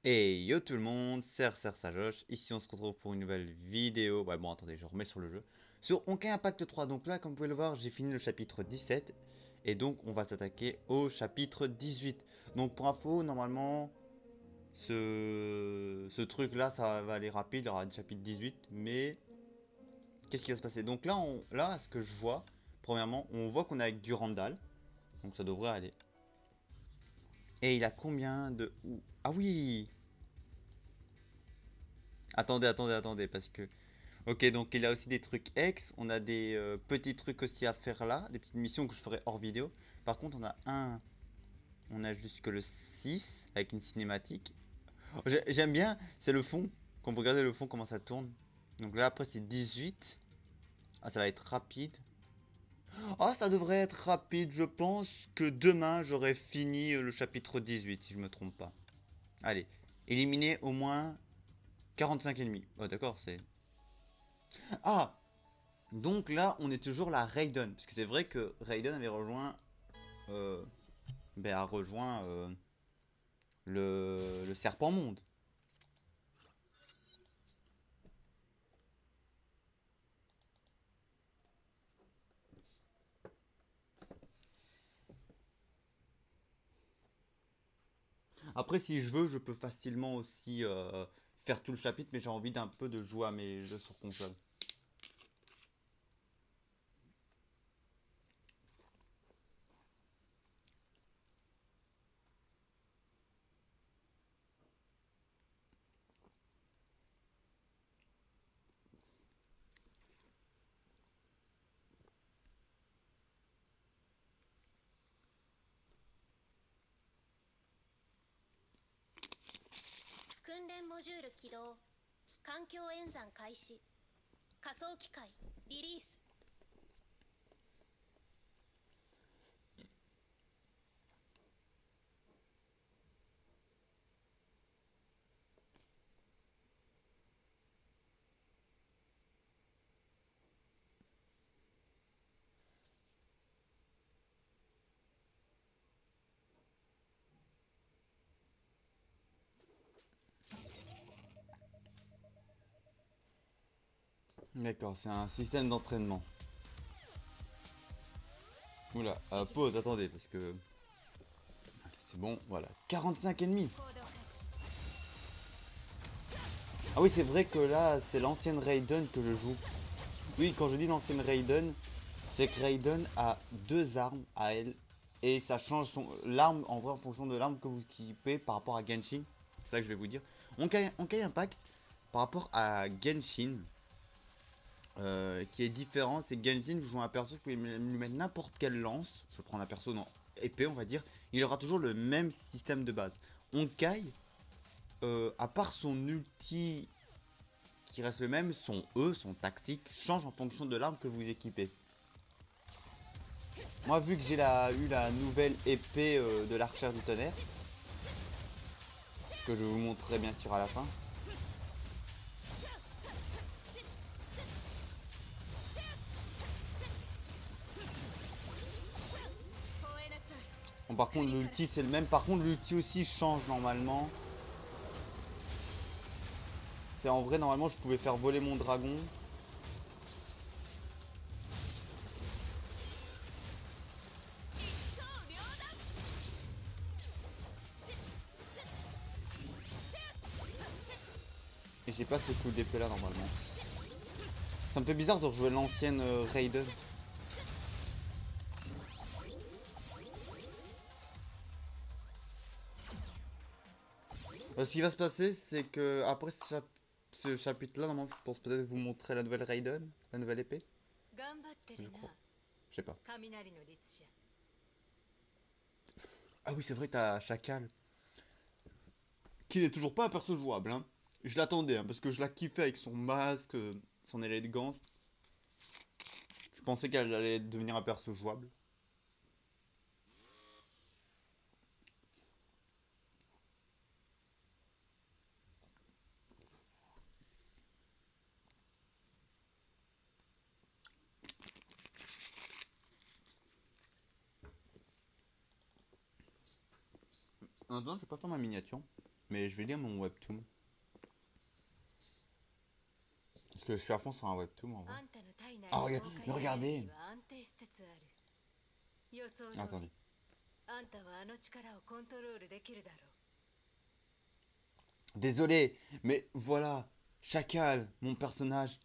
Et yo tout le monde, c'est Sajoche, ici on se retrouve pour une nouvelle vidéo, ouais bon attendez je remets sur le jeu, sur Honkai Impact 3, donc là comme vous pouvez le voir j'ai fini le chapitre 17, et donc on va s'attaquer au chapitre 18, donc pour info normalement ce truc là ça va aller rapide, il y aura un chapitre 18, mais qu'est-ce qui va se passer? Donc là, là ce que je vois, premièrement on voit qu'on est avec Durandal, donc ça devrait aller, et il a combien de... Ah oui. Attendez, parce que... Ok, donc il y a aussi des trucs ex, on a des petits trucs aussi à faire là, des petites missions que je ferai hors vidéo. Par contre, on a jusque le 6 avec une cinématique. Oh, j'aime bien, c'est le fond, quand vous regardez le fond, comment ça tourne. Donc là, après, c'est 18. Ah, ça va être rapide. Ah, ça devrait être rapide, je pense que demain, j'aurai fini le chapitre 18, si je me trompe pas. Allez, éliminer au moins 45 ennemis. Oh, d'accord, c'est... Ah, donc là, on est toujours la Raiden. Parce que c'est vrai que Raiden avait rejoint. euh, a rejoint le Serpent Monde. Après, si je veux, je peux facilement aussi faire tout le chapitre, mais j'ai envie d'un peu de jouer à mes jeux sur console. D'accord, c'est un système d'entraînement. Oula, pause, attendez, parce que c'est bon, voilà. 45 ennemis. Ah oui, c'est vrai que là, c'est l'ancienne Raiden que je joue. Oui, quand je dis l'ancienne Raiden, c'est que Raiden a deux armes à elle. Et ça change son l'arme en vrai en fonction de l'arme que vous équipez par rapport à Genshin. C'est ça que je vais vous dire. Honkai Impact, par rapport à Genshin, qui est différent, c'est que Genshin, vous jouez un perso, vous pouvez lui mettre n'importe quelle lance. Je prends un perso dans épée, on va dire. Il aura toujours le même système de base. Honkai, à part son ulti qui reste le même, son E, son tactique, change en fonction de l'arme que vous équipez. Moi, vu que j'ai eu la nouvelle épée de l'archère du tonnerre, que je vous montrerai bien sûr à la fin. Bon, par contre, l'ulti c'est le même. Par contre, l'ulti aussi change normalement. C'est en vrai, normalement, je pouvais faire voler mon dragon. Et j'ai pas ce coup d'épée là normalement. Ça me fait bizarre de rejouer l'ancienne Raiden. Ce qui va se passer, c'est que après ce chapitre là, normalement, je pense peut-être vous montrer la nouvelle Raiden, la nouvelle épée. Je crois. Je sais pas. Ah oui, c'est vrai, t'as Chacal. Qui n'est toujours pas un perso jouable, hein. Je l'attendais, hein, parce que je la kiffais avec son masque, son élégance. Je pensais qu'elle allait devenir un perso jouable. Non, je vais pas faire ma miniature. Mais je vais lire mon webtoon. Parce que je suis à fond sur un webtoon en vrai. あんたの体内 Ah, の regarde, 崩壊 mais エネルギ regardez. ーは安定しつつある。予想通り Attendez. あんたはあの力をコントロールできるだろう。 Désolé, mais voilà, Chacal, mon personnage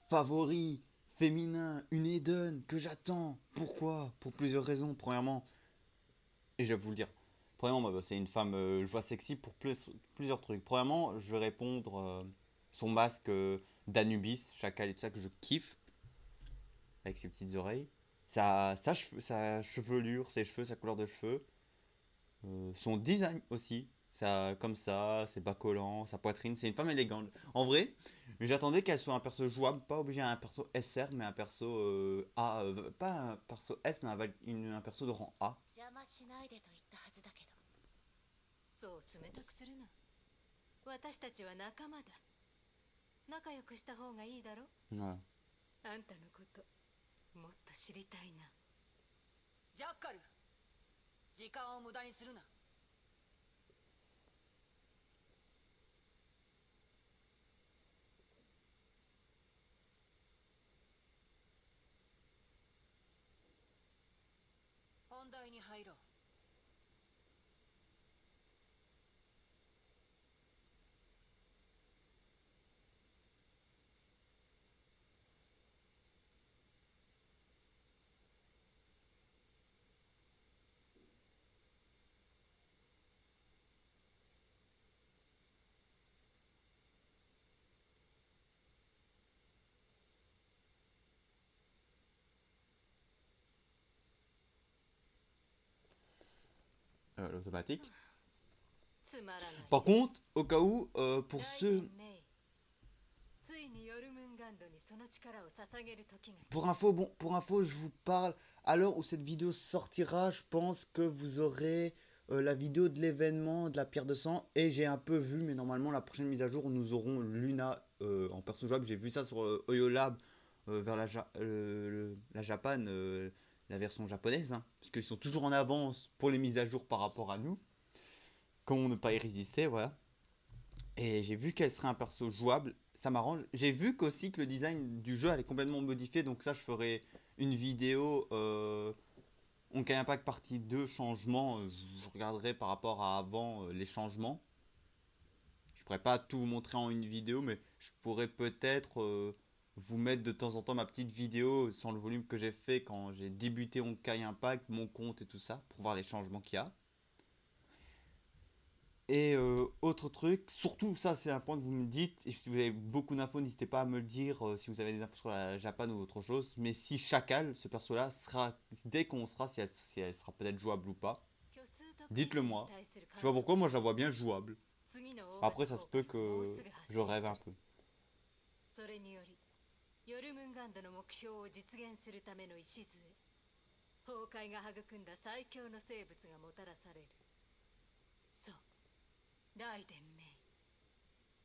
favori, féminin, une Eden que j'attends. Pourquoi? Pour plusieurs raisons. Premièrement, et je vais vous le dire. Premièrement, bah, c'est une femme, je vois sexy pour plusieurs trucs. Premièrement, je vais répondre son masque d'Anubis, Chacal et tout ça que je kiffe, avec ses petites oreilles. Sa chevelure, ses cheveux, sa couleur de cheveux. Son design aussi. Ça, comme ça, c'est bas collant, sa poitrine, c'est une femme élégante. En vrai, j'attendais qu'elle soit un perso jouable, pas obligé à un perso SR, mais un perso A, pas un perso S, mais un perso de rang A. 邪魔しないでと言ったはずだけど。そう冷たくするな。私たちは仲間だ。仲良くした方がいいだろ。 Voilà. あんたのこともっと知りたいな。ジャッカル、時間を無駄にするな。本題に入ろう。 L'automatique. つまらない。 Par contre, au cas où, pour ライデ ceux... ンメイ、ついにヨルムンガンドにその力を捧げる時が来た。 Pour info, bon, pour info, je vous parle. À l'heure où cette vidéo sortira, je pense que vous aurez la vidéo de l'événement de la pierre de sang. Et j'ai un peu vu, mais normalement, la prochaine mise à jour, nous aurons Luna en perso jouable. J'ai vu ça sur Oyo Lab vers la Japan, la version japonaise. Hein, parce qu'ils sont toujours en avance pour les mises à jour par rapport à nous. Comment ne pas y résister, voilà. Et j'ai vu qu'elle serait un perso jouable, ça m'arrange. J'ai vu qu'aussi que le design du jeu allait complètement modifié, donc ça je ferai une vidéo Honkai Impact partie 2 changements. Je regarderai par rapport à avant les changements. Je pourrais pas tout vous montrer en une vidéo, mais je pourrais peut-être vous mettre de temps en temps ma petite vidéo sans le volume que j'ai fait quand j'ai débuté Honkai Impact, mon compte et tout ça, pour voir les changements qu'il y a. Et autre truc, surtout ça c'est un point que vous me dites, et si vous avez beaucoup d'infos n'hésitez pas à me le dire si vous avez des infos sur la Japan ou autre chose, mais si Chacal, ce perso là, sera, dès qu'on sera, si elle sera peut-être jouable ou pas, dites-le moi. Je sais pas pourquoi, moi je la vois bien jouable. Après ça se peut que je rêve un peu. それによりヨルムンガンドの目標を実現するための礎、崩壊が育んだ最強の生物がもたらされる。そう、ライデンメイ、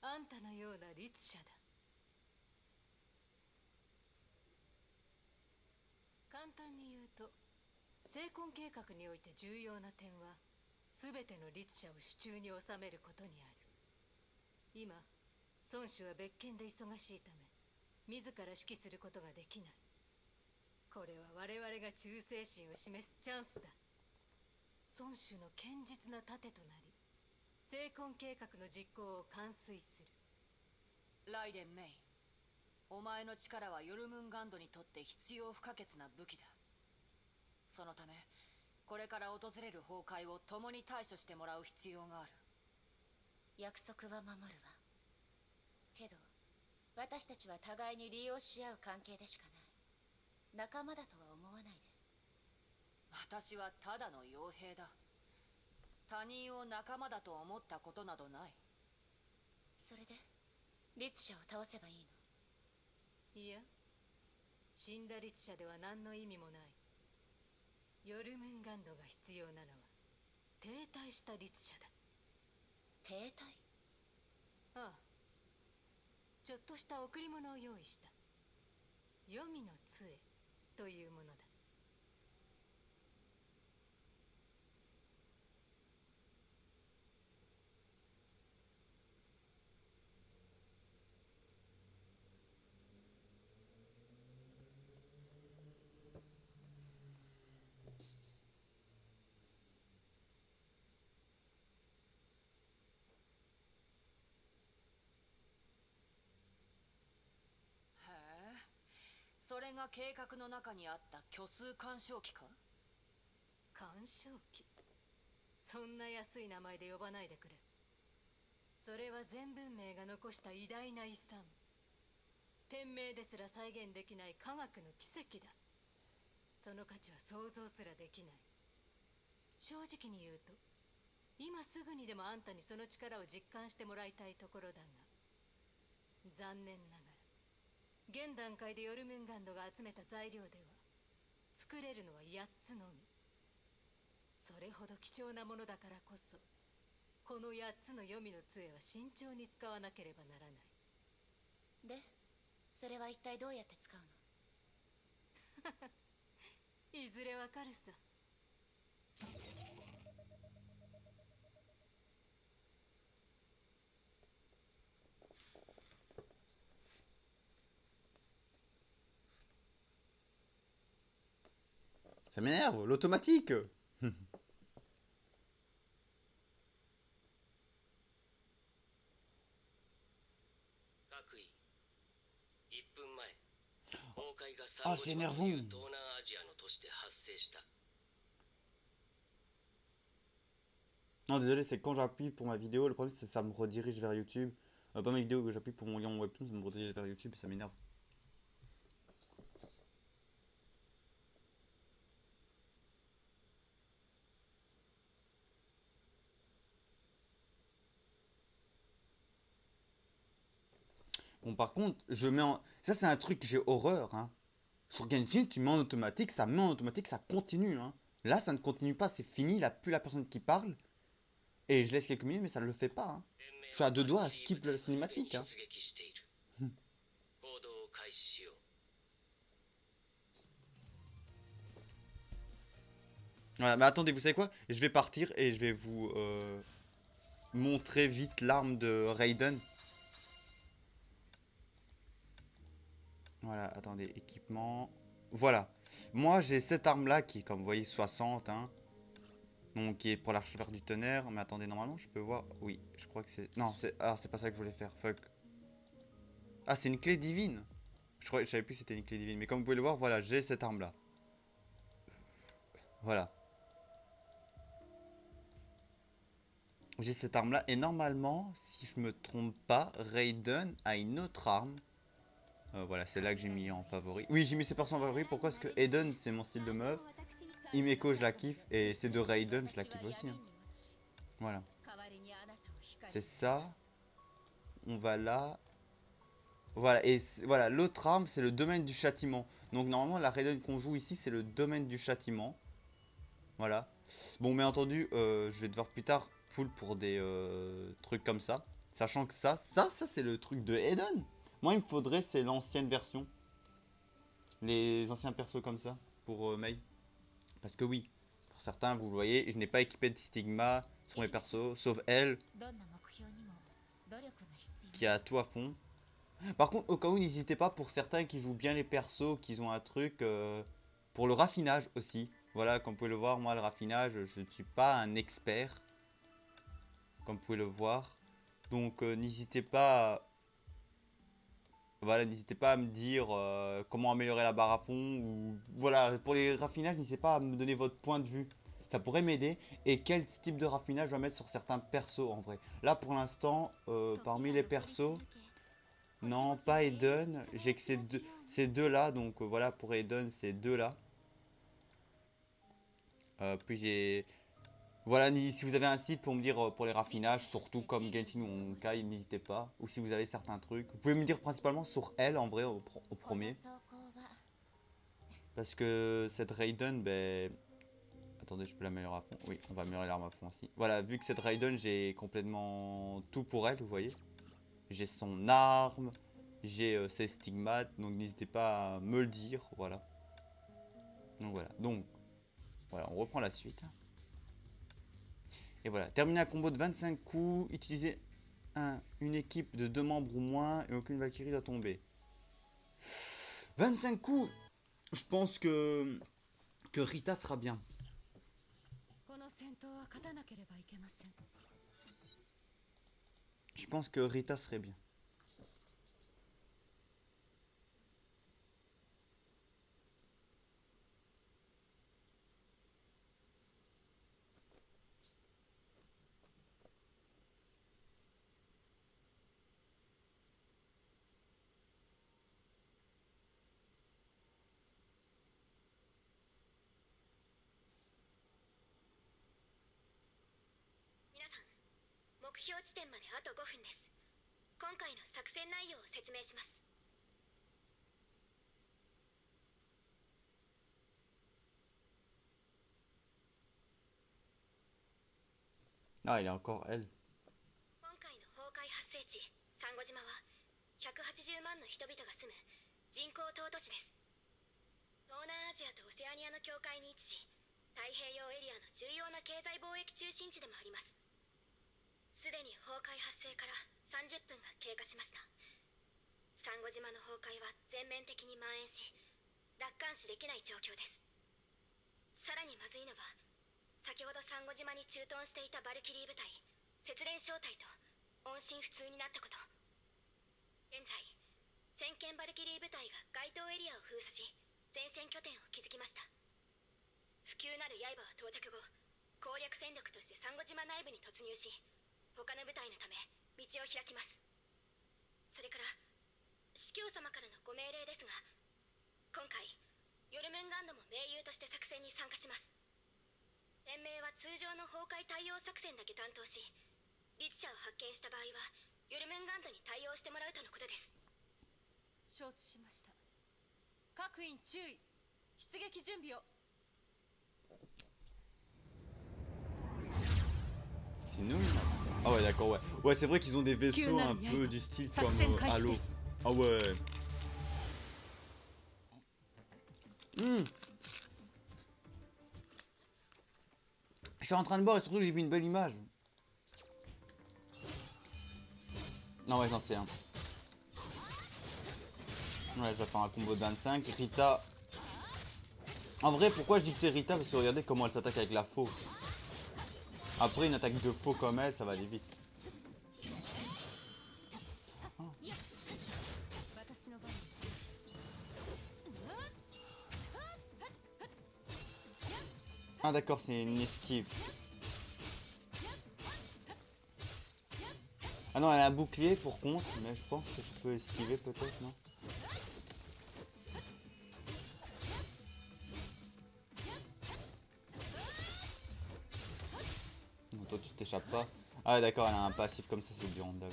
あんたのような律者だ。簡単に言うと、成婚計画において重要な点は全ての律者を手中に収めることにある。今孫子は別件で忙しいため自ら指揮することができない。これは我々が忠誠心を示すチャンスだ。孫子の堅実な盾となり、成婚計画の実行を完遂する。ライデンメイ、お前の力はヨルムンガンドにとって必要不可欠な武器だ。そのためこれから訪れる崩壊を共に対処してもらう必要がある。約束は守るわ。けど私たちは互いに利用し合う関係でしかない。仲間だとは思わないで。私はただの傭兵だ。他人を仲間だと思ったことなどない。それで律者を倒せばいいの？いや、死んだ律者では何の意味もない。ヨルムンガンドが必要なのは停滞した律者だ。停滞？ああ、ちょっとした贈り物を用意した。黄泉の杖というものだ。が計画の中にあった虚数干渉機か？干渉機、そんな安い名前で呼ばないでくれ。それは全文明が残した偉大な遺産。天命ですら再現できない科学の奇跡だ。その価値は想像すらできない。正直に言うと、今すぐにでもあんたにその力を実感してもらいたいところだが、残念ながら現段階でヨルムンガンドが集めた材料では作れるのは8つのみ。それほど貴重なものだからこそ、この8つの黄泉の杖は慎重に使わなければならない。で、それは一体どうやって使うの？いずれわかるさ。Ça m'énerve, l'automatique. 各位、1分前、崩壊があ、サンゴc'est 島という énervant. 東南アジアの都市で発生した。 Non, désolé, c'est quand j'appuie pour ma vidéo, le problème c'est que ça me redirige vers YouTube. Pas ma vidéo, que j'appuie pour mon lien webtoon, ça me redirige vers YouTube et ça m'énerve. Bon, par contre, je mets en... Ça, c'est un truc que j'ai horreur, hein. Sur Genshin, tu mets en automatique, ça met en automatique, ça continue, hein. Là, ça ne continue pas, c'est fini, il n'y a plus la personne qui parle. Et je laisse quelques minutes, mais ça ne le fait pas, hein. Je suis à deux doigts à skip la cinématique, hein. 行動を開始しよう。 Voilà, mais attendez, vous savez quoi? Je vais partir et je vais vous montrer vite l'arme de Raiden. Voilà, attendez, équipement. Voilà. Moi, j'ai cette arme-là qui est, comme vous voyez, 60, hein. Donc, qui est pour l'archevêque du tonnerre. Mais attendez, normalement, je peux voir... Oui, je crois que c'est... Non, c'est... Ah, c'est pas ça que je voulais faire. Fuck. Ah, c'est une clé divine. Je savais plus que c'était une clé divine. Mais comme vous pouvez le voir, voilà, j'ai cette arme-là. Voilà. J'ai cette arme là et normalement, si je me trompe pas, Raiden a une autre arme. Voilà, c'est là que j'ai mis en favori. Oui, j'ai mis ces personnes en favori. Pourquoi? Parce que Eden, c'est mon style de meuf. Himeko, je la kiffe. Et ces deux Raiden, je la kiffe aussi, hein. Voilà. C'est ça. On va là. Voilà, et voilà, l'autre arme, c'est le domaine du châtiment. Donc normalement, la Raiden qu'on joue ici, c'est le domaine du châtiment. Voilà. Bon, bien entendu, je vais devoir plus tard pull pour des trucs comme ça. Sachant que ça c'est le truc de Eden. Moi, il me faudrait, c'est l'ancienne version. Les anciens persos comme ça, pour Mei. Parce que oui, pour certains, vous le voyez, je n'ai pas équipé de stigma sur mes persos, sauf elle, qui a tout à fond. Par contre, au cas où, n'hésitez pas, pour certains qui jouent bien les persos, qui ont un truc, pour le raffinage aussi. Voilà, comme vous pouvez le voir, moi, le raffinage, je ne suis pas un expert. Comme vous pouvez le voir. Donc, n'hésitez pas... Voilà, n'hésitez pas à me dire comment améliorer la barre à fond. Ou voilà, pour les raffinages, n'hésitez pas à me donner votre point de vue. Ça pourrait m'aider. Et quel type de raffinage je dois mettre sur certains persos, en vrai. Là, pour l'instant, parmi les persos... Non, pas Eden. J'ai que ces deux-là. Donc, voilà, pour Eden, ces deux-là. Puis j'ai... Voilà, si vous avez un site pour me dire pour les raffinages, surtout comme Genshin ou Honkai, n'hésitez pas. Ou si vous avez certains trucs. Vous pouvez me dire principalement sur elle, en vrai, au premier. Parce que cette Raiden, ben... Attendez, je peux l'améliorer à fond. Oui, on va améliorer l'arme à fond aussi. Voilà, vu que cette Raiden, j'ai complètement tout pour elle, vous voyez. J'ai son arme, j'ai ses stigmates, donc n'hésitez pas à me le dire, voilà. Donc voilà, voilà, on reprend la suite. Et voilà, terminer un combo de 25 coups, utiliser une équipe de 2 membres ou moins et aucune Valkyrie doit tomber. 25 coups, je pense que Rita sera bien. Je pense que Rita serait bien. 標地点まであと5分です。今回の作戦内容を説明します。 Ah, il est encore elle. 今回の崩壊発生地サンゴ島は180万の人々が住む人口島都市です。東南アジアとオセアニアの境界に位置し、太平洋エリアの重要な経済貿易中心地でもあります。すでに崩壊発生から30分が経過しました。サンゴ島の崩壊は全面的に蔓延し、楽観視できない状況です。さらにまずいのは、先ほどサンゴ島に駐屯していたバルキリー部隊節連小隊と音信不通になったこと。現在先見バルキリー部隊が該当エリアを封鎖し、前線拠点を築きました。不朽なる刃は到着後、攻略戦力としてサンゴ島内部に突入し、他の部隊のため道を開きます。それから司教様からのご命令ですが、今回ヨルムンガンドも盟友として作戦に参加します。連盟は通常の崩壊対応作戦だけ担当し、律者を発見した場合はヨルムンガンドに対応してもらうとのことです。承知しました。各員注意、出撃準備を。 C'est nul. Ah ouais, d'accord, ouais. Ouais, c'est vrai qu'ils ont des vaisseaux un peu du style comme Halo. Ah ouais. Je suis en train de boire et surtout j'ai vu une belle image. Non ouais, j'en sais un. Ouais, je vais faire un combo de 25. Rita. En vrai, pourquoi je dis que c'est Rita? Parce que regardez comment elle s'attaque avec la faux. Après une attaque de faux comme elle, ça va aller vite. Ah d'accord, c'est une esquive. Ah non, elle a un bouclier pour contre, mais je pense que je peux esquiver peut-être, non? Non, toi tu t'échappes pas. Ah d'accord, elle a un passif comme ça, c'est du randall.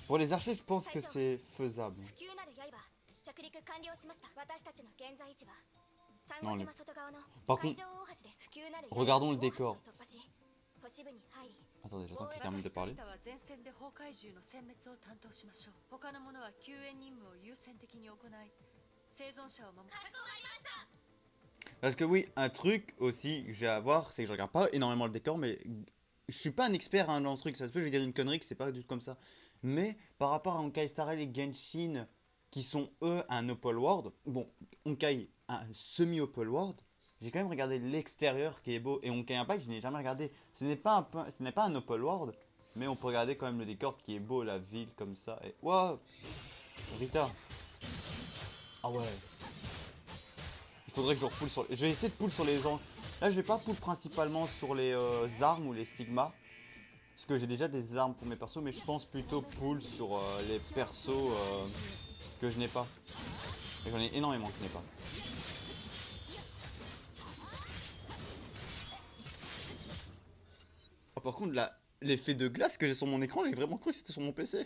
Pour les archers, je pense que c'est faisable. Non, par contre, regardons le décor. Attendez, j'attends qu'il termine de parler. Parce que oui, un truc aussi que j'ai à voir, c'est que je regarde pas énormément le décor, mais je suis pas un expert hein, dans le truc. Ça se peut, je vais dire une connerie que c'est pas du tout comme ça. Mais par rapport à Honkai Star Rail et Genshin, qui sont eux un open world, bon, Honkai un semi-open world, j'ai quand même regardé l'extérieur qui est beau. Et Honkai Impact, je n'ai jamais regardé. Ce n'est pas un open world, mais on peut regarder quand même le décor qui est beau, la ville comme ça. Et waouh, Rita. Ah ouais. Il faudrait que je repoule sur. Je vais essayer de pull sur les gens. Là, je vais pas pull principalement sur les armes ou les stigmas. Parce que j'ai déjà des armes pour mes persos, mais je pense plutôt pull sur les persos que je n'ai pas. Et j'en ai énormément que je n'ai pas. Oh, par contre, là, l'effet de glace que j'ai sur mon écran, j'ai vraiment cru que c'était sur mon PC.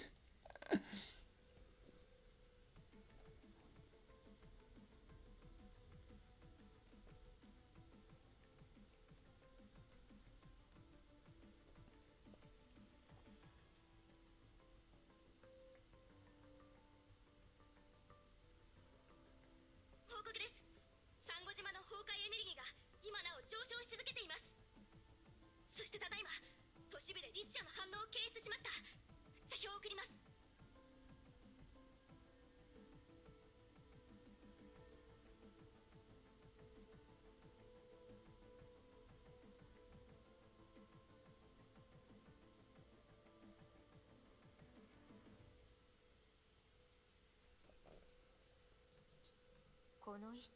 この位置、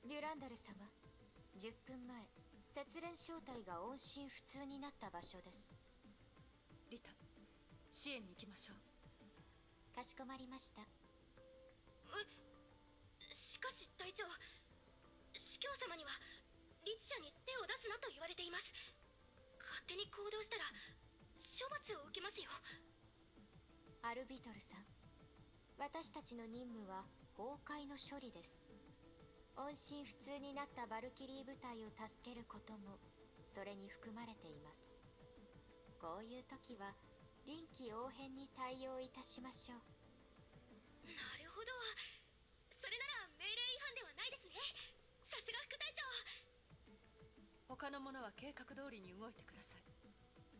デュランダル様、10分前、節連小隊が音信不通になった場所です。リタ、支援に行きましょう。かしこまりました。しかし隊長、ます。勝手に行動したら処罰を受けますよ。アルビトルさん、私たちの任務は崩壊の処理です。音信不通になったバルキリー部隊を助けることもそれに含まれています。こういう時は臨機応変に対応いたしましょう。なるほど。それなら命令違反ではないですね。さすが副隊長。他の者は計画通りに動いてください。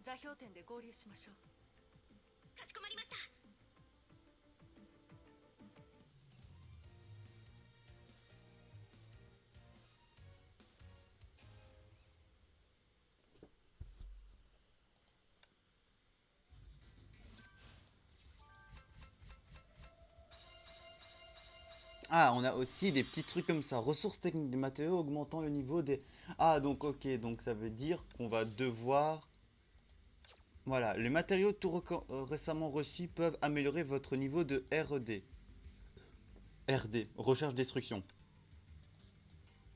座標点で合流しましょう。かしこまりました。Ah, on a aussi des petits trucs comme ça. Ressources techniques des matériaux augmentant le niveau des... Ah, donc ok, donc ça veut dire qu'on va devoir... Voilà, les matériaux récemment reçus peuvent améliorer votre niveau de RD. RD, recherche destruction.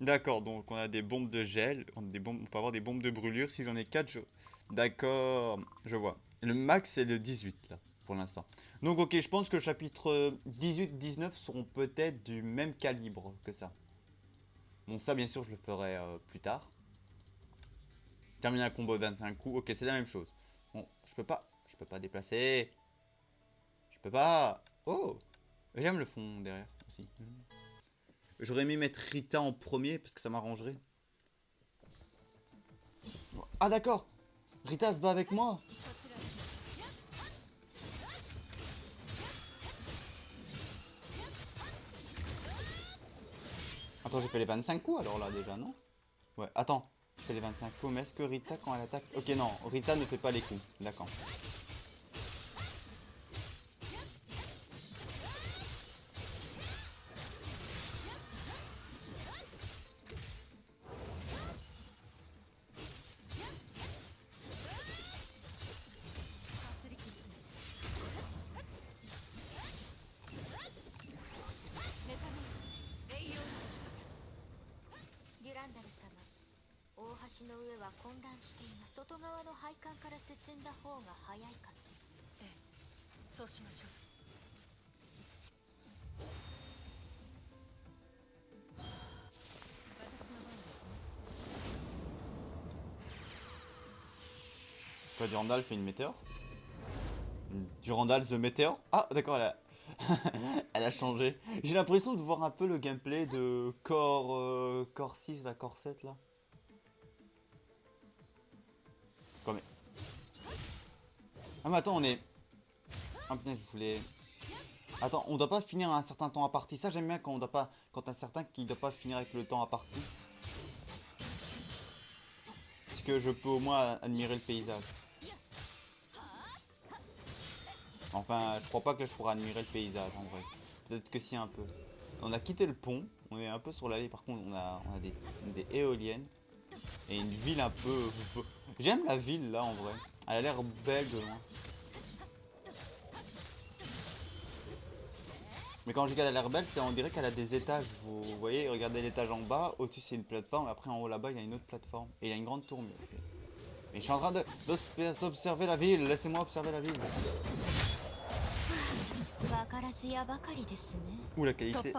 D'accord, donc on a des bombes de gel, on peut avoir des bombes de brûlure. Si j'en ai 4, d'accord, je vois. Le max c'est le 18 là, pour l'instant. Donc ok, je pense que le chapitre 18-19 seront peut-être du même calibre que ça. Bon ça bien sûr je le ferai plus tard. Terminer un combo de 25 coups, ok c'est la même chose. Bon, je peux pas déplacer. Je peux pas. Oh, j'aime le fond derrière aussi. J'aurais aimé mettre Rita en premier parce que ça m'arrangerait. Ah d'accord, Rita se bat avec moi. Attends, j'ai fait les 25 coups alors là déjà, non? Ouais, attends, je fais les 25 coups, mais est-ce que Rita quand elle attaque... Ok non, Rita ne fait pas les coups, d'accord. Quoi, Durandal fait une météore? Durandal the météore? Ah d'accord, elle a... elle a changé. J'ai l'impression de voir un peu le gameplay de Core 6, la Core 7 là. Quoi mais... Ah mais attends, on est... Ah putain, je voulais... Attends, on doit pas finir à un certain temps à partie. Ça j'aime bien quand on doit pas... Quand un certain qui doit pas finir avec le temps à partie. Parce que je peux au moins admirer le paysage. Enfin, je crois pas que je pourrais admirer le paysage en vrai. Peut-être que si un peu. On a quitté le pont, on est un peu sur l'allée. Par contre, on a des éoliennes. Et une ville un peu... J'aime la ville là en vrai. Elle a l'air belle de loin. Mais quand je dis qu'elle a l'air belle, c'est on dirait qu'elle a des étages. Vous voyez, regardez l'étage en bas. Au-dessus c'est une plateforme. Après en haut là-bas, il y a une autre plateforme. Et il y a une grande tour. Mais je suis en train d'observer la ville. Laissez-moi observer la ville. Ouh la qualité.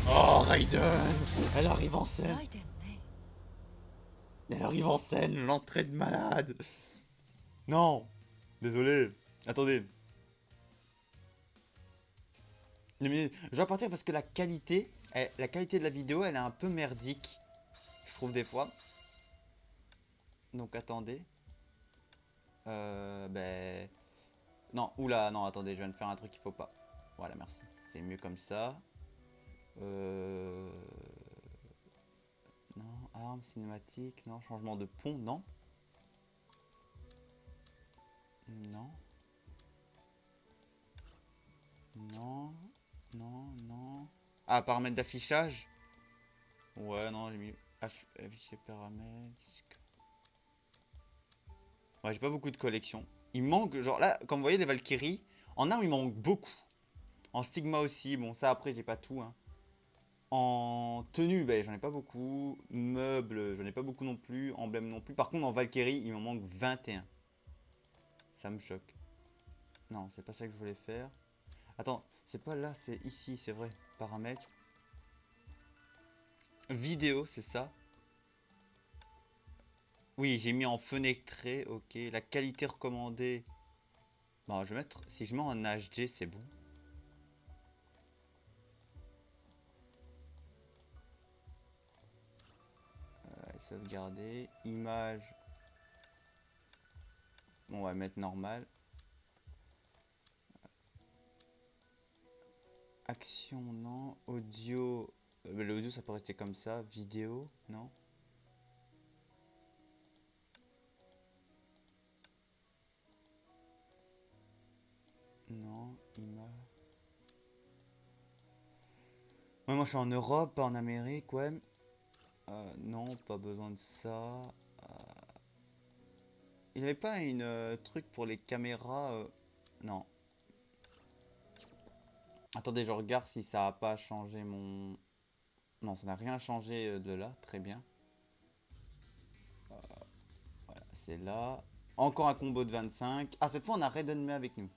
Oh Raiden, elle arrive en scène. Elle arrive en scène, l'entrée de malade. Non, désolé. Attendez. Mais je vais partir parce que la qualité de la vidéo, elle est un peu merdique. Je trouve des fois. Donc attendez. Ben... Non, oula, non, attendez, je viens de faire un truc qu'il faut pas. Voilà, merci. C'est mieux comme ça. Non, arme, cinématique, non, changement de pont, non. Non. Non, non, non. Ah, paramètres d'affichage. Ouais, non, j'ai mis afficher paramètres. Ouais, j'ai pas beaucoup de collections. Il me manque, genre là, comme vous voyez, les Valkyries, en armes, il m'en manque beaucoup. En Stigma aussi, bon, ça après, j'ai pas tout, hein. En tenue, ben, j'en ai pas beaucoup. Meubles, j'en ai pas beaucoup non plus. Emblème non plus. Par contre, en Valkyrie, il m'en manque 21. Ça me choque. Non, c'est pas ça que je voulais faire. Attends, c'est pas là, c'est ici, c'est vrai. Paramètres. Vidéo, c'est ça. Oui, j'ai mis en fenêtré, ok. La qualité recommandée. Bon, je vais mettre. Si je mets en HD, c'est bon. Sauvegarder. Image. Bon, on va mettre normal. Action, non. Audio. L'audio, ça peut rester comme ça. Vidéo, non. Non, image. Ouais, moi je suis en Europe, pas en Amérique, ouais. Non, pas besoin de ça. Il n'y avait pas une truc pour les caméras Non. Attendez, je regarde si ça a pas changé mon... Non, ça n'a rien changé de là, très bien. Voilà, c'est là. Encore un combo de 25. Ah, cette fois on a Raiden Mei avec nous.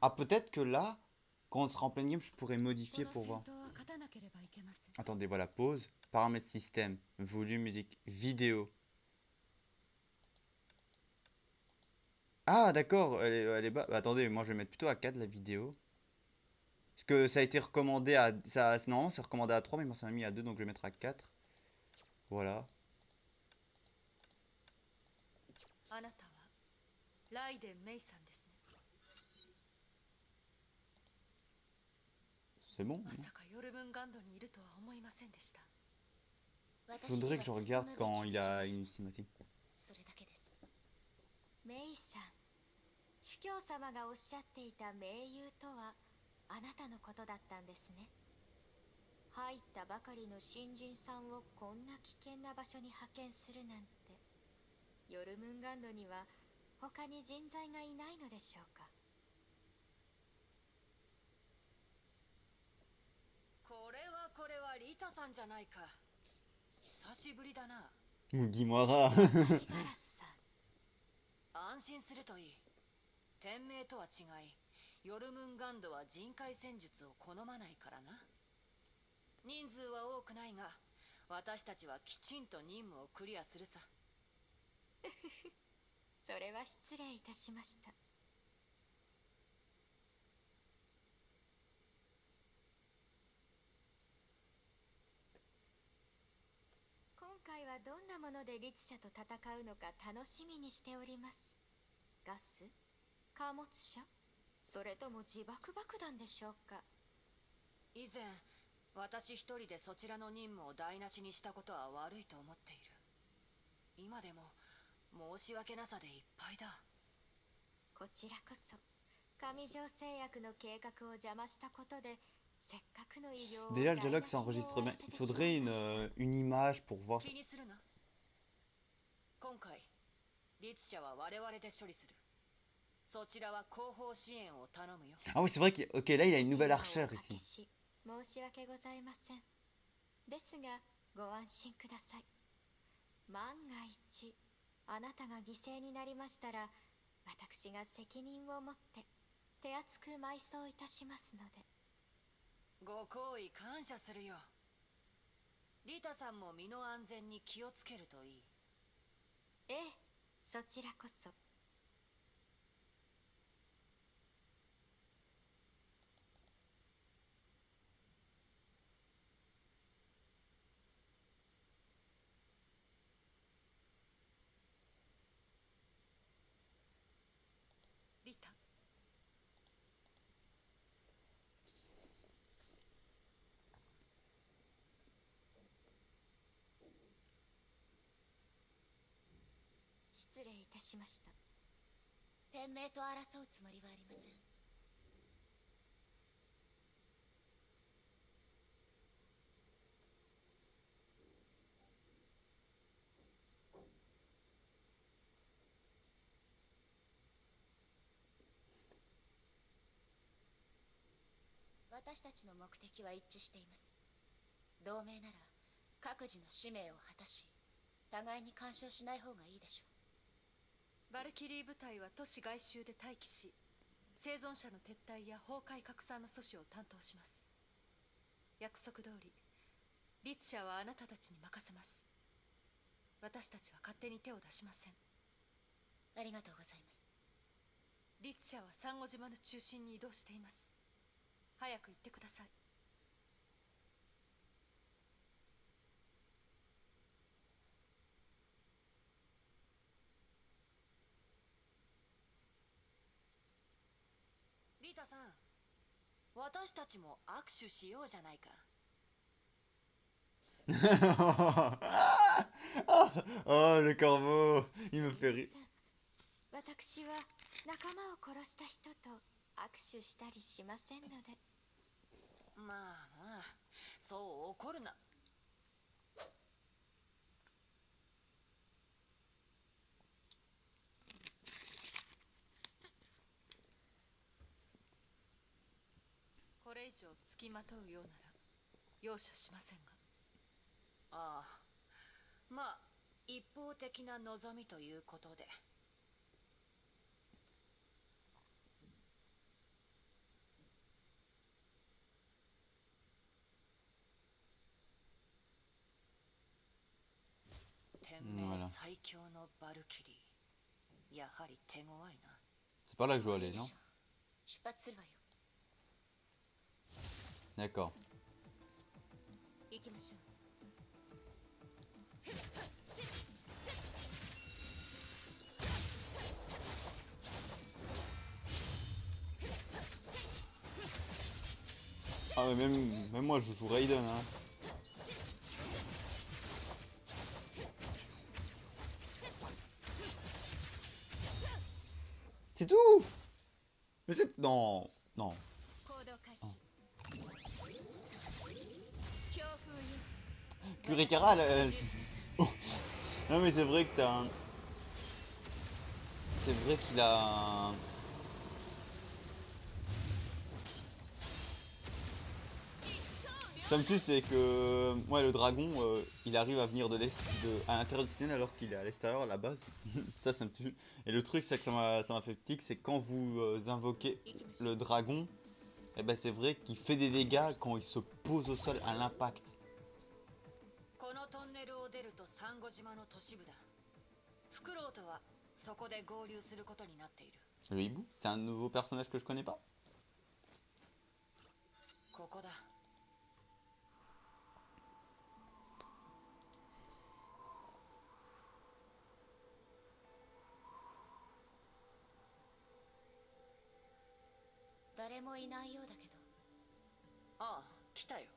Ah, peut-être que là, quand on sera en plein game, je pourrais modifier pour voir. Attendez, voilà, pause. Paramètres système, volume, musique, vidéo. Ah, d'accord, elle est bas. Bah, attendez, moi je vais mettre plutôt à 4 la vidéo. Parce que ça a été recommandé à... Ça, non, c'est recommandé à 3, mais moi ça m'a mis à 2, donc je vais mettre à 4. Voilà. あなたはライデン・メイさんですね。 C'est bon, ま non? さかヨルムンガンドにいるとは思いませんでした。 Faudrait que je regarde quand il a une cinématique. それだけです。メイさん、主教様がおっしゃっていた盟友とはあなたのことだったんですね。入ったばかりの新人さんをこんな危険な場所に派遣するなんて。ヨルムンガンドには他に人材がいないのでしょうか。これはリタさんじゃないか。久しぶりだな。 Mugiwara. ガラスさん、安心するといい。天命とは違い、ヨルムンガンドは人海戦術を好まないからな。人数は多くないが、私たちはきちんと任務をクリアするさ。それは失礼いたしました。今回はどんなもので律者と戦うのか楽しみにしております。ガス、貨物車、それとも自爆爆弾でしょうか。以前、私一人でそちらの任務を台無しにしたことは悪いと思っている。今でも申し訳なさでいっぱいだ。こちらこそ上条製薬の計画を邪魔したことでせっかくの医療を Déjà, le dialogue s'enregistre bien. Il faudrait une image pour voir. 気にするな。今回、律者は我々で処理する。そちらは後方支援を頼むよ。 Ah oui, c'est vrai que... Ok, là, il a une nouvelle archère ici. 申し訳ございません。ですがご安心ください。万が一あなたが犠牲になりましたら、私が責任を持って手厚く埋葬いたしますので。ご好意感謝するよ。リタさんも身の安全に気をつけるといい。ええ、そちらこそ。リタ。失礼いたしました。天命と争うつもりはありません。私たちの目的は一致しています。同盟なら各自の使命を果たし、互いに干渉しない方がいいでしょバルキリー部隊は都市外周で待機し、生存者の撤退や崩壊拡散の阻止を担当します。約束通り律者はあなたたちに任せます。私たちは勝手に手を出しません。う。ありがとうございます。律者はサンゴ島の中心に移動しています。早く行ってください。リータさん、私たちも握手しようじゃないか。Oh, le corbeau, il me fait rire. 私は仲間を殺した人と握手したりしませんので。まあまあ、そう怒るな。これ以上付きまとうようなら容赦しませんが。ああ、まあ一方的な望みということで。天命最強のバルキリー、やはり手強いな。 C'est par là que je dois aller, non? 出発するわよ。 D'accord. 行きましょう。 Ah mais même moi je joue Raiden hein. C'est tout. Mais c'est... Non. Non. Kurikara Oh. Non mais c'est vrai que t'as un... C'est vrai qu'il a... un- Ça me tue, c'est que ouais, le dragon, il arrive à venir de l'est, à l'intérieur du tunnel alors qu'il est à l'extérieur à la base. Ça me tue. Et le truc, c'est que ça m'a fait tic, c'est quand vous invoquez le dragon, et ben c'est vrai qu'il fait des dégâts quand il se pose au sol à l'impact. Le hibou, c'est un nouveau personnage que je connais pas. ここだ。誰もいないようだけど。ああ、来たよ。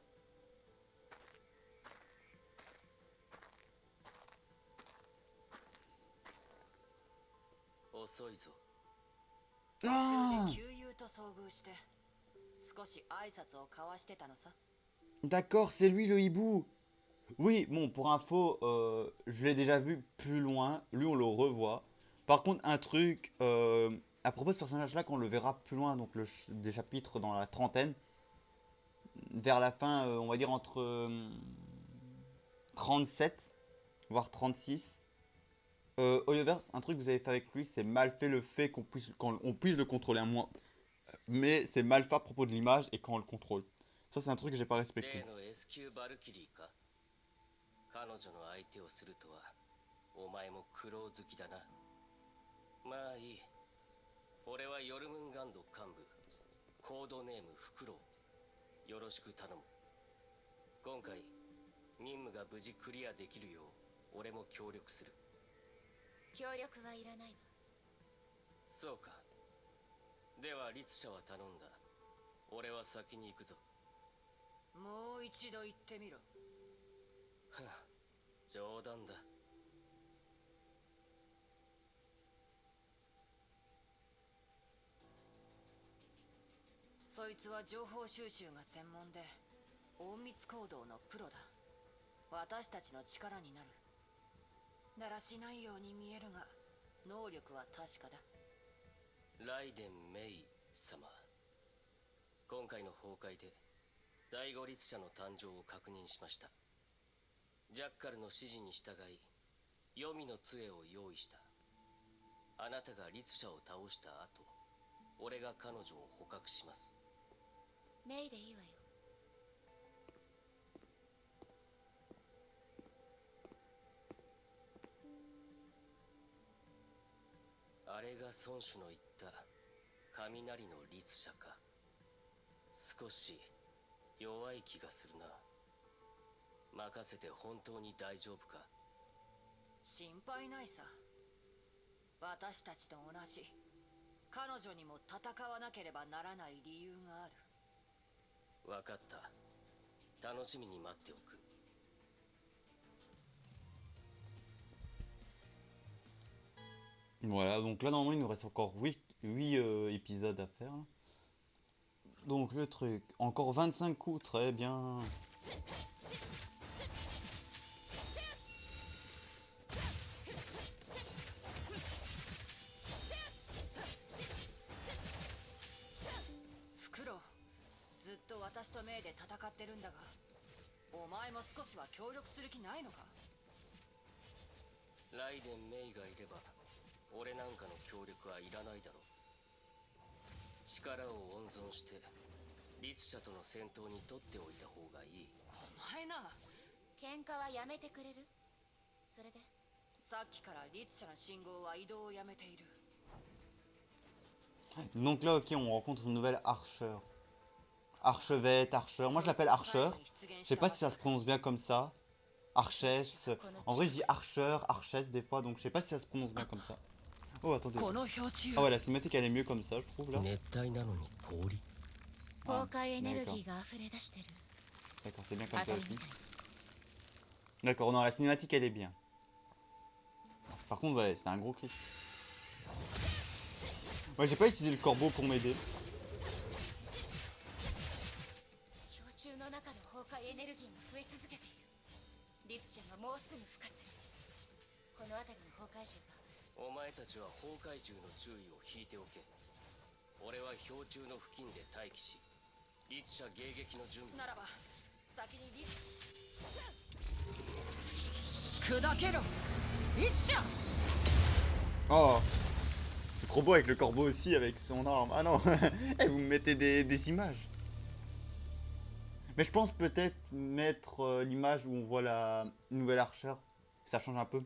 遅いぞ。途中で旧友と遭遇して少し挨拶を交わしてたのさ。 D'accord, c'est lui le hibou. Oui, bon, pour info, je l'ai déjà vu plus loin. Lui, on le revoit. Par contre, un truc, à propos de ce personnage-là, qu'on le verra plus loin, donc des chapitres dans la trentaine, vers la fin, on va dire entre 37, voire 36. Hoyoverse, un truc que vous avez fait avec lui, c'est mal fait le fait qu'on puisse le contrôler un moins. Mais c'est mal fait à propos de l'image et quand on le contrôle. Ça, c'est un truc que j'ai pas respecté. 例の S 級バルキリーか。彼女の相手をするとは、お前も苦労好きだな。まあいい。俺はヨルムンガンド幹部、コードネームフクロウ。よろしく頼む。今回、任務が無事クリアできるよう、俺も協力する。協力はいらないわ。そうか。では律者は頼んだ。俺は先に行くぞ。もう一度言ってみろ。冗談だ。そいつは情報収集が専門で隠密行動のプロだ。私たちの力になる。だらしないように見えるが能力は確かだ。ライデン・メイ様。今回の崩壊で第五律者の誕生を確認しました。ジャッカルの指示に従い黄泉の杖を用意した。あなたが律者を倒した後、俺が彼女を捕獲します。メイでいいわよ。あれが孫子の言った雷の律者か。少し弱い気がするな。任せて本当に大丈夫か？心配ないさ。私たちと同じ彼女にも戦わなければならない理由がある。分かった。楽しみに待っておく。Voilà, donc là normalement il nous reste encore 8 épisodes à faire. Donc le truc, encore 25 coups, très bien. Fukuro, ずっと私とメイで戦ってるんだが、お前も少しは協力する気ないのか？ライデン・メイがいれば俺なんかの協力はいらないだろう。力を温存して律者との戦闘に取っておいた方がいい。お前な。喧嘩はやめてくれる？それでさっきから律者の信号は移動をやめている。Donc là ok on rencontre une nouvelle archer. Archevette, archer, moi je l'appelle archer. Je sais pas si ça se prononce bien comme ça. Archesse. En vrai je dis archer, archesse des fois, donc je sais pas si ça se prononce bien comme ça. Oh attendez. この表中 Ah ouais la cinématique elle est mieux comme ça je trouve là. 熱帯なのに氷。崩壊エネルギーが溢れ出してる。 D'accord c'est bien comme 当 ça たり aussi. みたい。 D'accord non la cinématique elle est bien. Par contre ouais c'est un gros clip. Ouais j'ai pas utilisé le corbeau pour m'aider. 氷柱の中の崩壊エネルギーが増え続けている。律者がもうすぐ復活する。この辺りの崩壊獣はお前たちは崩壊獣の注意を引いておけ。俺は氷柱の付近で待機し、律者迎撃の準備。ならば先に律砕けろ律者。 Oh c'est trop beau avec le corbeau aussi avec son arme. Ah non eh, vous me mettez des images. Mais je pense peut-être mettre l'image où on voit la nouvelle archer. Ça change un peu.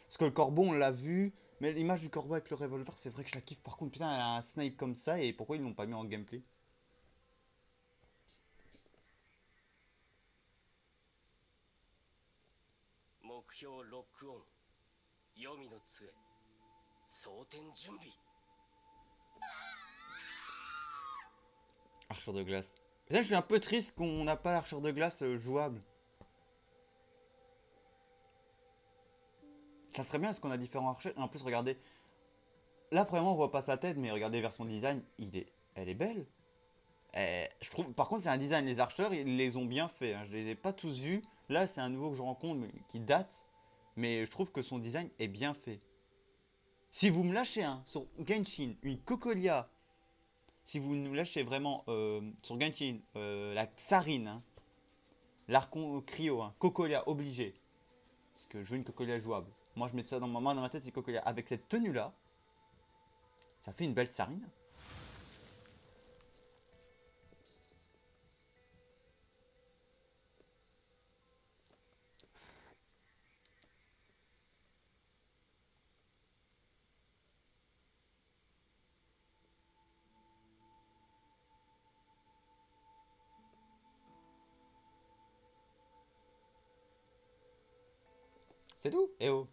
Parce que le corbeau on l'a vu. Mais l'image du corbeau avec le revolver c'est vrai que je la kiffe. Par contre putain elle a un snipe comme ça. Et pourquoi ils l'ont pas mis en gameplay? 目標ロックオン。黄泉の杖。装填準備。 Archer de glace. Putain je suis un peu triste qu'on n'a pas l'archer de glace jouable. Ça serait bien parce qu'on a différents archers. En plus regardez. Là premièrement on voit pas sa tête. Mais regardez vers son design. Elle est belle. Je trouve, par contre c'est un design. Les archers ils les ont bien fait hein. Je les ai pas tous vus. Là c'est un nouveau que je rencontre mais qui date. Mais je trouve que son design est bien fait. Si vous me lâchez sur Genshin une Cocolia. Si vous nous lâchez vraiment sur Genshin la Tsarine. Hein, l'Archon Cryo. Hein, Cocolia obligé. Parce que je veux une Cocolia jouable. Moi je mets ça dans ma tête c'est Cocolia. Avec cette tenue là. Ça fait une belle Tsarine. C'est tout. Eh oh.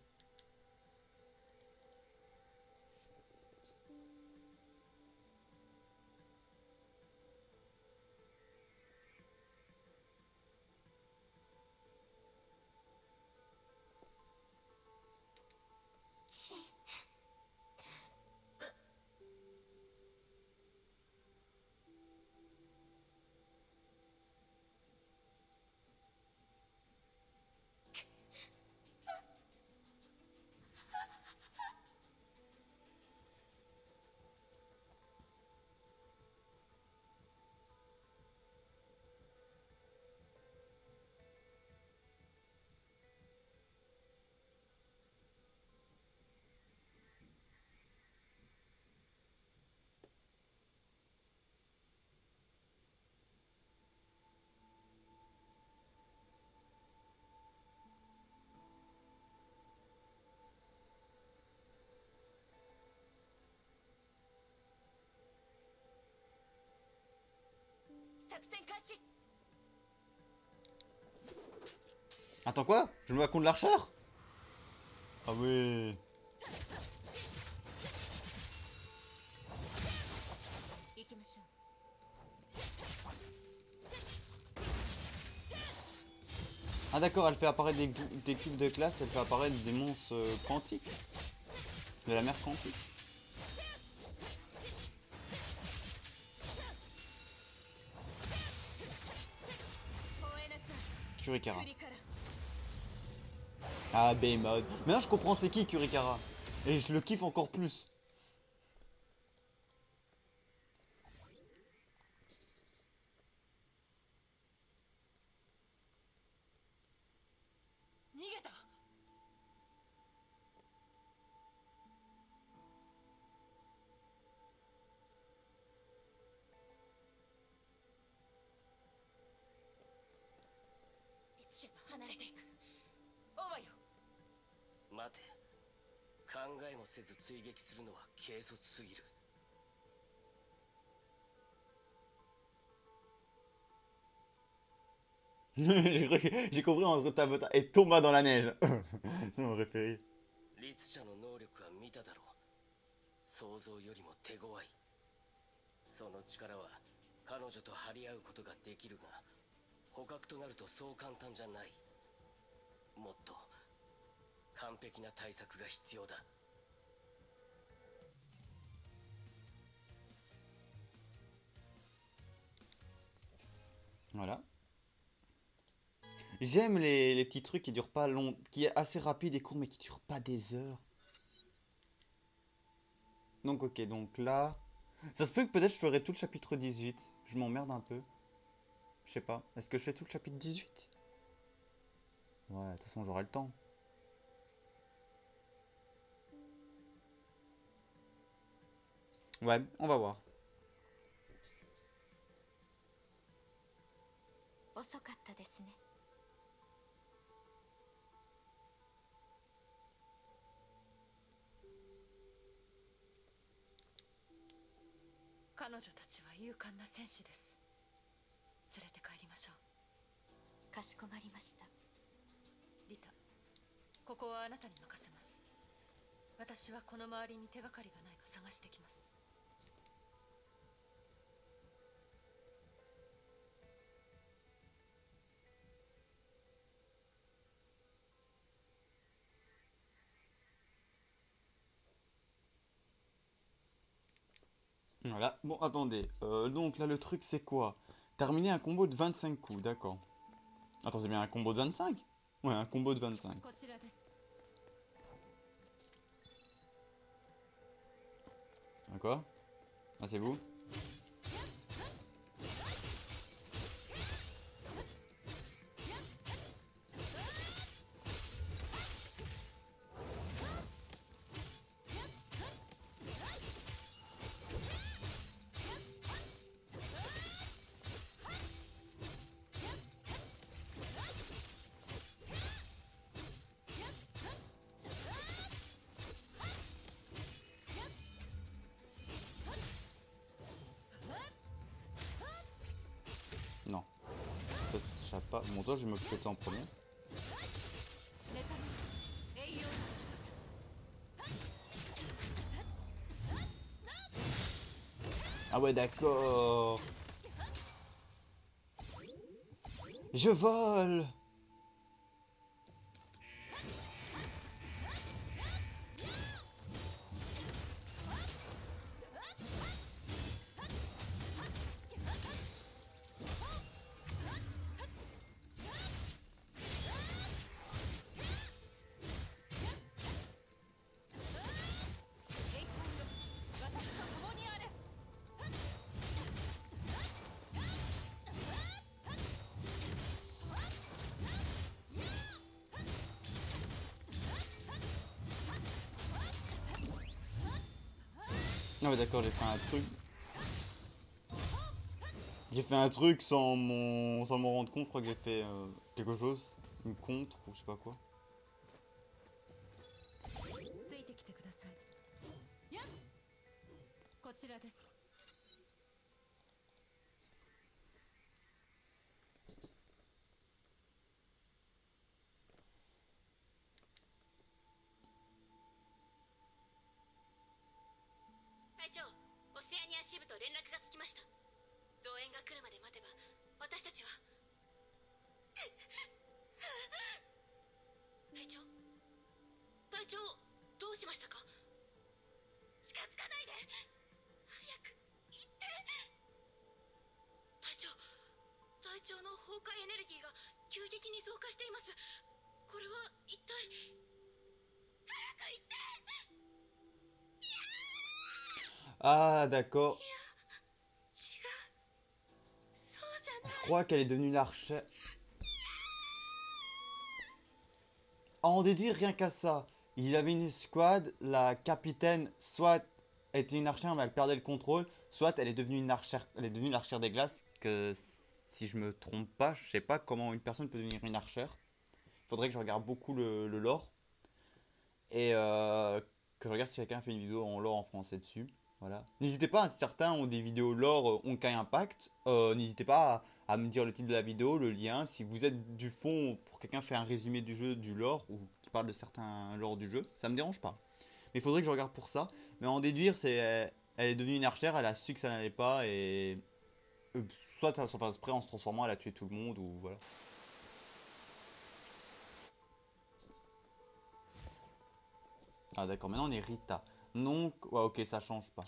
戦開始。 Attends quoi? Je me bats contre l'archeur? Ah ouais. 行きましょう。 Ah d'accord, elle fait apparaître des cubes de classe, elle fait apparaître des monstres quantiques. De la mer quantique. Kurikara. Ah Behemoth. Maintenant je comprends c'est qui Kurikara. Et je le kiffe encore plus. 逃げた。 リツシャが離れていく。オーバよ。待て、考えもせず追撃するのは軽率すぎる。 J'ai compris entre Tabata et Thomas dans la neige. Ça m'aurait fait rire. リツシャの能力は見ただろう。想像よりも手強い。その力は彼女と張り合うことができるが、捕獲となるとそう簡単じゃない。もっと完璧な対策が必要だ。 Voilà. J'aime les petits trucs qui durent pas long, qui est assez rapide et court mais qui durent pas des heures. Donc ok, donc là, ça se peut que peut-être je ferai tout le chapitre 18. Je m'emmerde un peu. Je sais pas. Est-ce que je fais tout le chapitre 18? Ouais, de toute façon j'aurai le temps. Ouais, on va voir. 遅かったですね。彼女たちは勇敢な戦士です。連れて帰りましょう。かしこまりました。リタ、ここはあなたに任せます。私はこの周りに手がかりがないか探してきます。 Voilà. Bon, attendez. Donc là, le truc, c'est quoi? Terminer un combo de 25 coups, d'accord. Attends, c'est bien un combo de 25? Ouais, un combo de 25. こちらです。 Quoi? Ah, c'est vous? Non. Ça t'échappe pas. Bon, toi, je vais m'occuper de ça en premier. 目覚め栄養の勝者。 Ah ouais, d'accord. Je vole. Ah ouais, d'accord, j'ai fait un truc. J'ai fait un truc sans m'en rendre compte. Je crois que j'ai fait quelque chose. Une contre ou je sais pas quoi. ついてきてください。やっ、こちらです。隊長、オセアニア支部と連絡がつきました。増援が来るまで待てば私たちは。隊長、隊長、どうしましたか？近づかないで、早く行って。隊長の崩壊エネルギーが急激に増加しています。これは一体。早く行って。 Ah, d'accord. 違う、そうじゃない。 Je crois qu'elle est devenue l'archère. À en déduire rien qu'à ça. Il avait une escouade, la capitaine soit était une archère mais elle perdait le contrôle, soit elle est devenue une archère, elle est devenue l'archère des glaces, que si je me trompe pas, je sais pas comment une personne peut devenir une archère. Il faudrait que je regarde beaucoup le lore. Et que je regarde si quelqu'un fait une vidéo en lore en français dessus. Voilà. N'hésitez pas, si certains ont des vidéos lore Honkai Impact, n'hésitez pas à me dire le titre de la vidéo, le lien. Si vous êtes du fond, pour quelqu'un fait un résumé du jeu, du lore, ou qui parle de certains lore du jeu, ça me dérange pas. Mais il faudrait que je regarde pour ça. Mais en déduire, c'est elle est devenue une archère, elle a su que ça n'allait pas, et soit sans faire exprès, en se transformant, elle a tué tout le monde, ou voilà. Ah d'accord, maintenant on est Rita. Donc, ouais, ok, ça change pas.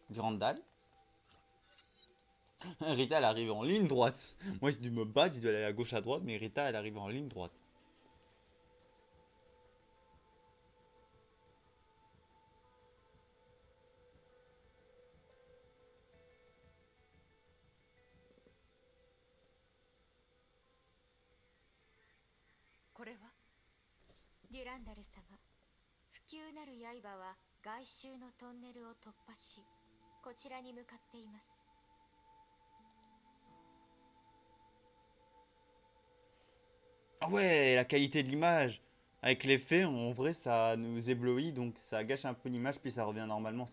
Durandal. Rita, elle arrive en ligne droite. Moi, j'ai dû me battre, j'ai dû aller à gauche, à droite, mais Rita, elle arrive en ligne droite. Quoi? デュランダル様、不朽なる刃は外周のトンネルを突破し、こちらに向かっています。Ah ouais, la qualité de l'image. Avec l'effet, en vrai, ça nous éblouit, donc ça gâche un peu l'image, puis ça revient normalement.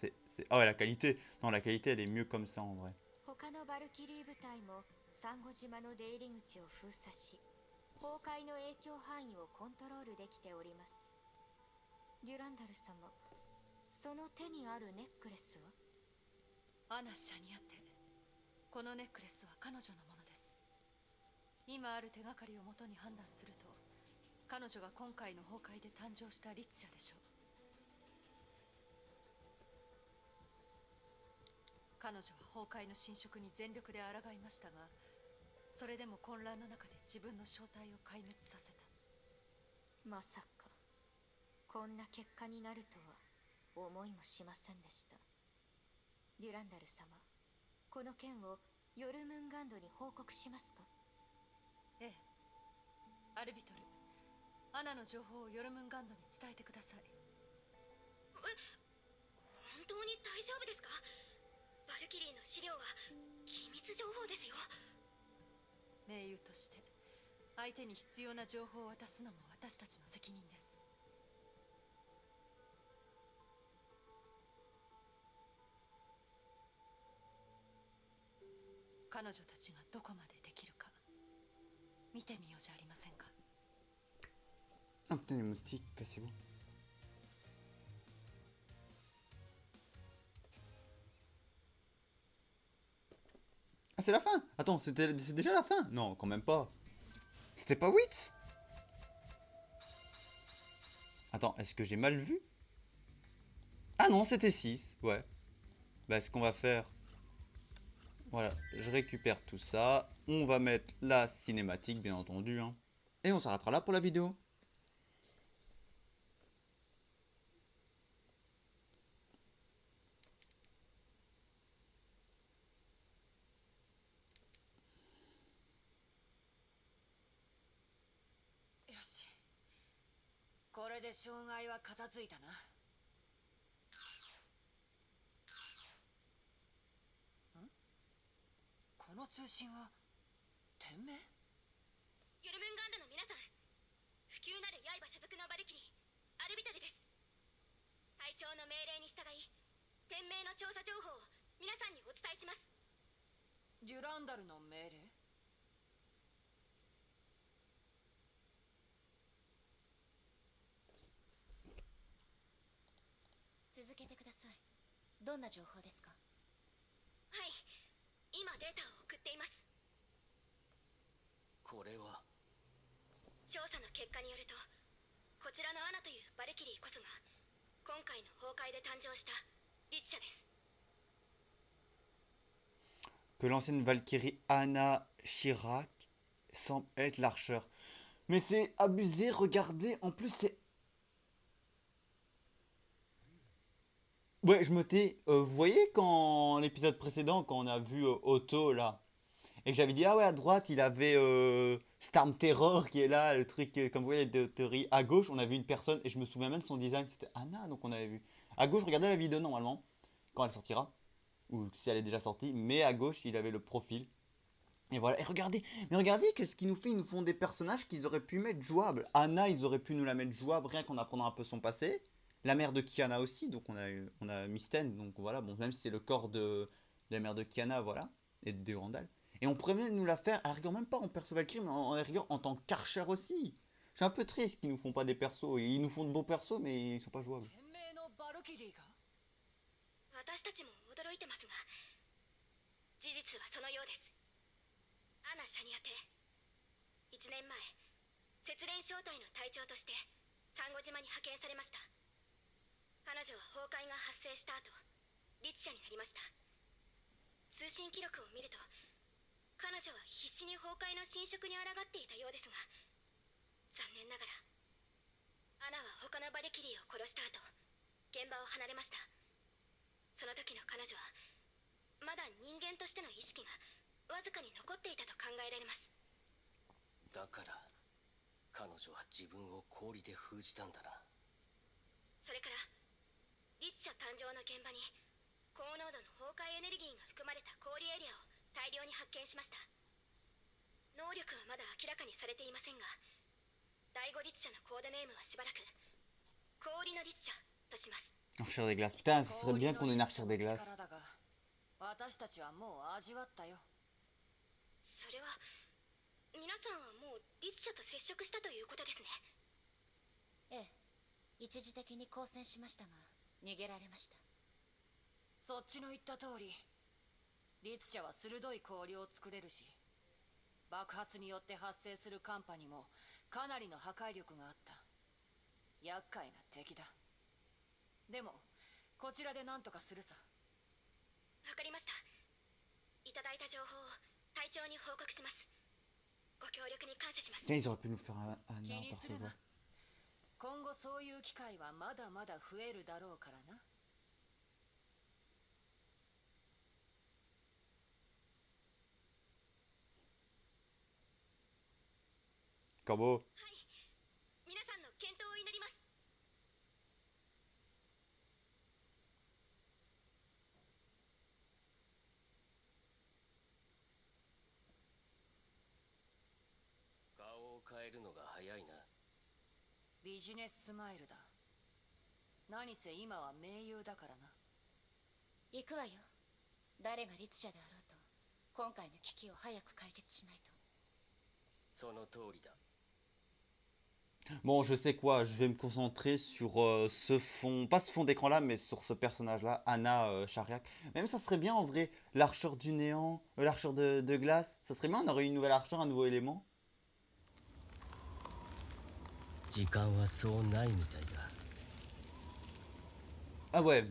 Ah ouais, la qualité. Non, la qualité, elle est mieux comme ça, en vrai. 他のバルキリー部隊もサンゴ島の出入り口を封鎖し、崩壊の影響範囲をコントロールできております。デュランダル様、その手にあるネックレスは？アナ・シャニアテ。このネックレスは彼女のものです。今ある手がかりをもとに判断すると、彼女が今回の崩壊で誕生した律者でしょう。彼女は崩壊の侵食に全力で抗いましたが、それでも混乱の中で自分の正体を壊滅させた。まさかこんな結果になるとは思いもしませんでした。デュランダル様、この件をヨルムンガンドに報告しますか？ええ。アルビトル、アナの情報をヨルムンガンドに伝えてください。本当に大丈夫ですか？バルキリーの資料は機密情報ですよ。盟友として相手に必要な情報を渡すのも私たちの責任です。彼女たちがどこまでできるか見てみようじゃありませんか。Ah putain, les moustiques, cassez-vous. Ah, c'est la fin. Attends, c'est déjà la fin. Non, quand même pas. C'était pas 8. Attends, est-ce que j'ai mal vu? Ah non, c'était 6. Ouais. Bah, ce qu'on va faire... Voilà, je récupère tout ça. On va mettre la cinématique, bien entendu. Hein. Et on s'arrêtera là pour la vidéo. Yoし、これで障害は片付いたな。この通信は天命？ヨルムンガンドの皆さん、不朽なる刃所属のバルキリーアルビトルです。隊長の命令に従い、天命の調査情報を皆さんにお伝えします。デュランダルの命令？続けてください。どんな情報ですか？はい、今データを送っています。これは調査の結果によると、こちらのアナというバルキリーこそが今回の崩壊で誕生した律者です。 Que l'ancienne Valkyrie Anna Chirac semble être l'archer. Mais c'est abusé, regardez, en plus c'est... Ouais, je me tais. Vous voyez quand l'épisode précédent, quand on a vu Otto là, et que j'avais dit, ah ouais, à droite, il avait Storm Terror qui est là, le truc, comme vous voyez, de théorie. À gauche, on a vu une personne, et je me souviens même de son design, c'était Anna, donc on avait vu. À gauche, regardez la vidéo normalement, quand elle sortira, ou si elle est déjà sortie, mais à gauche, il avait le profil. Et voilà, et regardez, mais regardez, qu'est-ce qu'ils nous font? Ils nous font des personnages qu'ils auraient pu mettre jouables. Anna, ils auraient pu nous la mettre jouable, rien qu'en apprenant un peu son passé. La mère de Kiana aussi, donc on a Misten, donc voilà, bon, même si c'est le corps de la mère de Kiana, voilà, et de Randall. Et on pourrait même nous la faire, à la rigueur même pas en perso Valkyrie, mais en rigueur en tant qu'archer aussi. Je suis un peu triste qu'ils nous font pas des persos, ils nous font de beaux persos, mais ils sont pas jouables. 天命のバルキリーが私たちも驚いてますが、事実はそのようです。アナ・シャニアテ、1年前、雪蓮小隊の隊長としてサンゴ島に派遣されました。彼女は崩壊が発生した後、律者になりました。通信記録を見ると、彼女は必死に崩壊の侵食に抗っていたようですが、残念ながらアナは他のバルキリーを殺した後、現場を離れました。その時の彼女はまだ人間としての意識がわずかに残っていたと考えられます。だから彼女は自分を氷で封じたんだな。それから律者誕生の現場に高濃度の崩壊エネルギーが含まれた氷エリアを大量に発見しました。能力はまだ明らかにされていませんが、第5律者のコードネームはしばらく氷の律者とします。 Archer des glaces, putain, ce serait bien qu'on ait une archer des glaces. 力だが私たちはもう味わったよ。それは皆さんはもう律者と接触したということですね。ええ、一時的に交戦しましたが逃げられました。そっちの言った通り、律者は鋭い氷を作れるし、爆発によって発生する寒波にもかなりの破壊力があった。厄介な敵だ。でもこちらで何とかするさ。わかりました。いただいた情報を隊長に報告します。ご協力に感謝します。 Putain, ils auraient pu nous faire un 気 nain に par す ce る voie. な。今後そういう機会はまだまだ増えるだろうからな。Corbeau. はい、皆さんの健闘を祈ります。顔を変えるのが早いな。ビジネススマイルだ。何せ今は盟友だからな。行くわよ。誰が律者であろうと今回の危機を早く解決しないと。その通りだ。 Bon, je sais quoi, je vais me concentrer sur ce fond, pas ce fond d'écran là, mais sur ce personnage là, Anna Chariac. Même ça serait bien en vrai, l'archeur du néant, l'archeur de glace, ça serait bien, on aurait une nouvelle archeur, un nouveau élément. 時間はそうないみたいだ。 Ah ouais,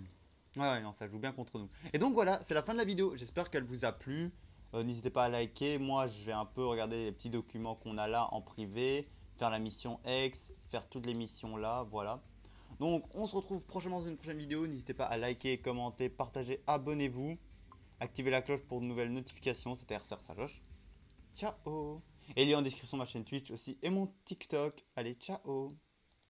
ouais, non, ça joue bien contre nous. Et donc voilà, c'est la fin de la vidéo, j'espère qu'elle vous a plu. N'hésitez pas à liker, moi je vais un peu regarder les petits documents qu'on a là en privé. Faire la mission X, faire toutes les missions là, voilà. Donc on se retrouve prochainement dans une prochaine vidéo. N'hésitez pas à liker, commenter, partager, abonnez-vous. Activez la cloche pour de nouvelles notifications. C'était RCR Sajoche. Ciao. Et il y a en description ma chaîne Twitch aussi et mon TikTok. Allez, ciao.